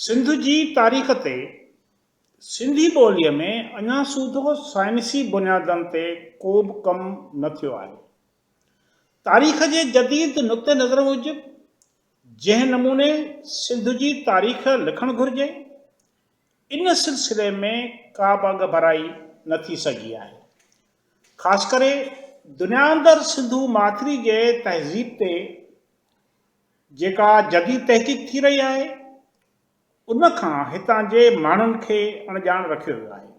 सिंध जी तारीख़ ते सिंधी ॿोलीअ में अञा सूधो साइंसी बुनियादनि ते को बि कमु न थियो आहे। तारीख़ जे जदीद नुक़्ते नज़र मूजिबि जंहिं नमूने सिंध जी तारीख़ लिखणु घुरिजे, इन सिलसिले में का बि अॻ भराई न थी सघी आहे। ख़ासि करे दुनिया अंदरि सिंधू माथिरी जे तहज़ीब ते जेका जदीद तहक़ीक़ थी रही आहे, उन खां हितां जे माण्हुनि खे अणॼाण रखियो वियो आहे।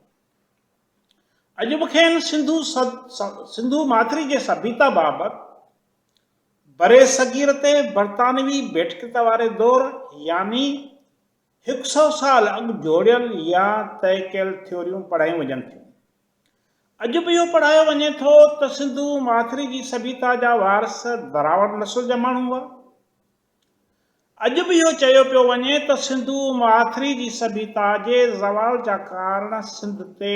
अॼु बि खेनि सिंधू माथिरी जे सभ्यता बाबति बरे सगीर ते बरतानवी बेठकता वारे दौर यानी 100 साल अॻु जोड़ियल या तय कयल थ्योरियूं पढ़ायूं वञनि थियूं। अॼु बि इहो पढ़ायो वञे थो त सिंधू माथिरी जी सभ्यता जा वारस दरावड़ नस्ल जा माण्हू हुआ। अॼु बि इहो चयो पियो वञे त सिंधू माथिरी जी सभ्यता जे ज़वाल जा कारण सिंध ते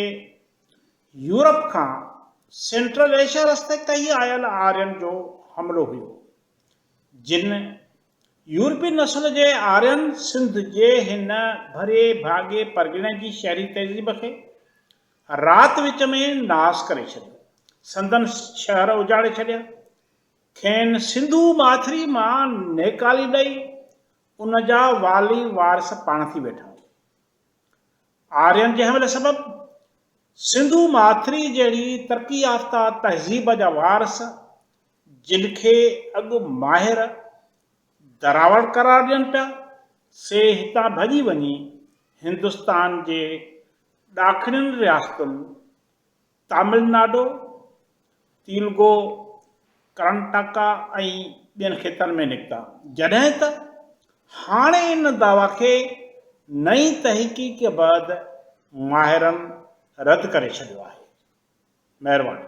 यूरोप खां सेंट्रल एशिया रस्ते कई आयल आर्यन जो हमलो हुयो, जिन यूरोपी नस्ल जे आर्यन सिंध जे हिन भरे भागे परगिणे जी शहरी तहज़ीब खे राति विच में नास करे छॾियो, संदन शहर उजाड़े छॾिया, खेनि सिंधू माथिरी मां नेकाली ॾेई उन जा वाली वारिस पाण थी वेठा। आर्यन जे हमले सबब सिंधू माथिरी जहिड़ी तरक़ी याफ़्ता तहज़ीब जा वारिस, जिन खे अॻु माहिर दरावड़ करार ॾियनि पिया, से हितां भॼी वञी हिंदुस्तान जे ॾाखिणियुनि रियासतुनि तमिलनाडु, तेलुगु, कर्नाटका ऐं ॿियनि खेत्रनि में निकिता, जॾहिं त हाणे इन दावा खे नई तहक़ीक़ बैदि माहिरनि रद्द करे छॾियो आहे। महिरबानी।